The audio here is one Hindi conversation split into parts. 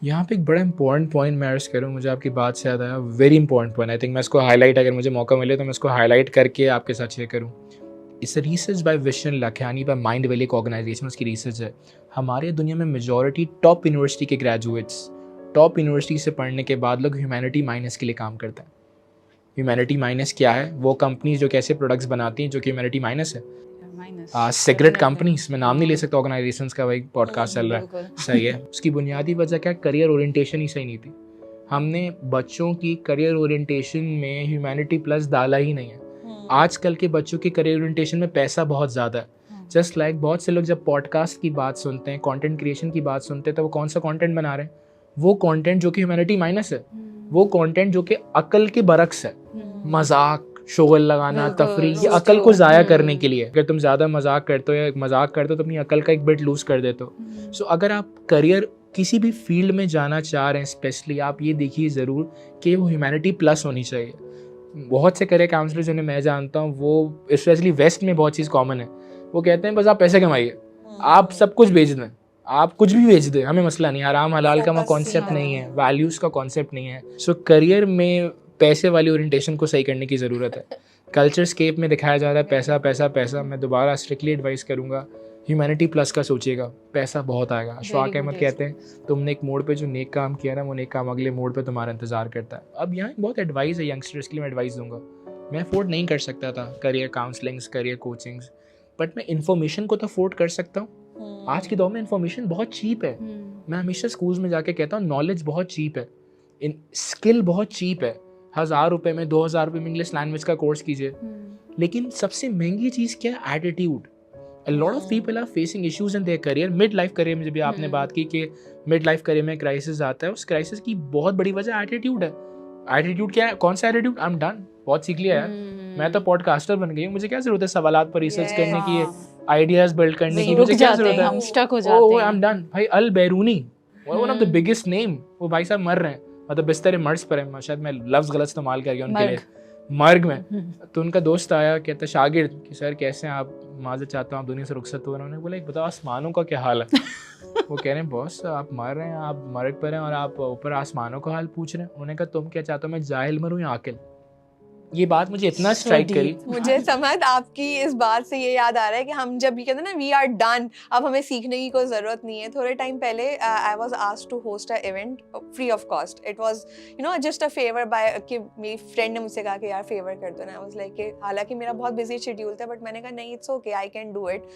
यहाँ पे एक बड़ा इंपॉर्टेंट पॉइंट मैं अर्ज करूँ, मुझे आपकी बात से याद आया, very important point. I think मैं इसको हाईलाइट, अगर मुझे मौका मिले तो मैं इसको हाईलाइट करके आपके साथ शेयर करूँ। इस research by Vishen Lakhiani by Mindvalley एक ऑर्गेनाइजेशन, उसकी रिसर्च है। हमारे दुनिया में मेजॉरिटी टॉप यूनिवर्सिटी के ग्रेजुएट्स, टॉप यूनिवर्सिटी से पढ़ने के बाद लोग ह्यूमैनिटी माइनस के लिए काम करते हैं। ह्यूमैनिटी माइनस क्या है? वो कंपनीज जो कैसे प्रोडक्ट्स बनाती हैं जो कि ह्यूमैनिटी माइनस है। सिगरेट कंपनीज, मैं नाम नहीं ले सकता ऑर्गेनाइजेशंस का, वही पॉडकास्ट चल रहा है, सही है। उसकी बुनियादी वजह क्या है? करियर ओरिएंटेशन ही सही नहीं थी। हमने बच्चों की करियर ओरिएंटेशन में ह्यूमैनिटी प्लस डाला ही नहीं है। आजकल के बच्चों के करियर ओरिएंटेशन में पैसा बहुत ज़्यादा है। जस्ट लाइक बहुत से लोग जब पॉडकास्ट की बात सुनते हैं, कंटेंट क्रिएशन की बात सुनते हैं, तो वो कौन सा कंटेंट बना रहे हैं? वो कंटेंट जो कि ह्यूमैनिटी माइनस है, वो कंटेंट जो कि अकल के बरक्स है। मजाक, शोगल लगाना, तफरीह, ये अकल को ज़ाया करने के लिए। अगर तुम ज़्यादा मजाक करते हो या मजाक करते हो तो अपनी अकल का एक बिट लूज़ कर देते हो। सो अगर आप करियर किसी भी फील्ड में जाना चाह रहे हैं, स्पेशली आप ये देखिए ज़रूर कि वो ह्यूमैनिटी प्लस होनी चाहिए। बहुत से करियर काउंसलर जिन्हें मैं जानता हूँ, वो स्पेशली वेस्ट में बहुत चीज़ कॉमन है। वो कहते हैं बस आप पैसे कमाइए, आप सब कुछ बेच दें, आप कुछ भी बेच दें, हमें मसला नहीं। हराम हलाल का कॉन्सेप्ट नहीं है, वैल्यूज़ का कॉन्सेप्ट नहीं है। सो करियर में पैसे वाली ओरिएंटेशन को सही करने की ज़रूरत है। कल्चर स्केप में दिखाया जा रहा है पैसा पैसा पैसा। मैं दोबारा स्ट्रिक्टली एडवाइस करूँगा, ह्यूमैनिटी प्लस का सोचिएगा, पैसा बहुत आएगा। अशफाक अहमद कहते हैं तुमने एक मोड़ पे जो नेक काम किया ना, वो नेक काम अगले मोड़ पे तुम्हारा इंतजार करता है। अब यहाँ बहुत एडवाइस है यंगस्टर्स के लिए, मैं एडवाइस दूंगा। मैं अफोर्ड नहीं कर सकता था career counsellings, career coachings, but मैं इन्फॉर्मेशन को तो अफोर्ड कर सकता हूँ। आज के दौर में इन्फॉर्मेशन बहुत चीप है। मैं हमेशा स्कूल्स में जाके कहता हूँ नॉलेज बहुत चीप है, इन स्किल बहुत चीप है। 1000 रुपये में, 2000 रुपये में इंग्लिश लैंग्वेज का कोर्स कीजिए। लेकिन सबसे महंगी चीज़ क्या है? Attitude. A lot of people are facing issues in their career, mid life career में। जब भी आपने बात की कि मिड लाइफ करियर में क्राइसिस आता है, उस क्राइसिस की बहुत बड़ी वजह एटीट्यूड है। एटीट्यूड क्या है? कौन सा एटीट्यूड? आई एम डन, बहुत सीख लिया यार, मैं तो पॉडकास्टर बन गई हूँ, मुझे क्या जरूरत है सवालात पर रिसर्च करने की, आइडियाज बिल्ड करने की, मुझे क्या जरूरत है? हम स्टक हो जाते हैं। I am done. भाई Al Biruni, one of the biggest name, वो भाई साहब मर रहे हैं, मतलब बिस्तर मर्ज पर है। शायद मैं लफ्ज गलत इस्तेमाल कर गया उनके लिए, मर्ग में। तो उनका दोस्त आया, कहता शागिर्द कि सर कैसे हैं आप, माजरत चाहता हूँ आप दुनिया से रुखसत हो। उन्होंने बोला एक बताओ आसमानों का क्या हाल है? वो कह रहे हैं बॉस आप मर रहे हैं, आप मर्ग पर हैं और आप ऊपर आसमानों का हाल पूछ रहे हैं। उन्होंने कहा तुम क्या चाहते हो, मैं जाहिल मरूं या आकिल? ये बात मुझे इतना स्ट्राइक करी। मुझे समझ आपकी इस बात से ये याद आ रहा है कि हम जब ये कहते हैं ना वी आर डन, अब हमें सीखने की कोई ज़रूरत नहीं है। थोड़े टाइम पहले I was asked to host a event free of cost. It was just a favour by, कि मेरी फ्रेंड ने मुझसे कहा कि यार फेवर कर दो ना। आई वाज लाइक कि हालांकि मेरा बहुत बिजी शेड्यूल था, बट मैंने कहा नहीं it's okay, I can do it.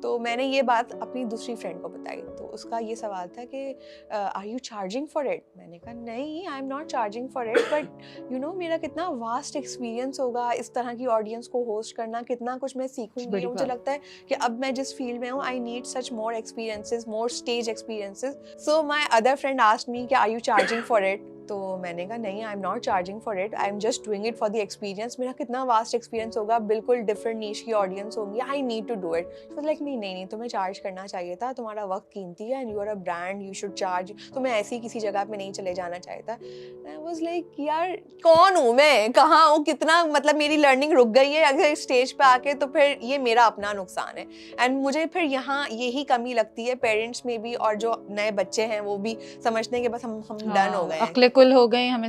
तो मैंने ये बात अपनी दूसरी फ्रेंड को बताई, तो उसका ये सवाल था कि are you charging for it? मैंने कहा नहीं, I am not charging for it, but मेरा कितना वास्ट एक्सपीरियंस होगा इस तरह की ऑडियंस को होस्ट करना, कितना कुछ मैं सीखूंगी। मुझे लगता है कि अब मैं जिस फील्ड में हूँ, I need such more experiences, more stage experiences. So my other friend asked me कि are you charging for it? तो मैंने कहा नहीं, I am not charging for it, I am just doing it for the experience. मेरा कितना वास्ट एक्सपीरियंस होगा, बिल्कुल डिफरेंट नीश की ऑडियंस होंगी, I need to do it. तो लाइक नहीं, तुम्हें चार्ज करना चाहिए था, तुम्हारा वक्त कीमती है, and you are a brand, you should charge. तुम्हें ऐसी किसी जगह पे नहीं चले जाना चाहिए था। आई वाज लाइक यार कौन हूँ मैं, कहाँ हूँ, कितना मतलब मेरी लर्निंग रुक गई है अगर स्टेज पे आके, तो फिर ये मेरा अपना नुकसान है। एंड मुझे फिर यहाँ यही कमी लगती है पेरेंट्स में भी, और जो नए बच्चे हैं वो भी समझते हैं कि बस हम डन हो गए हैं, अक्ले कुल हो गए, हमें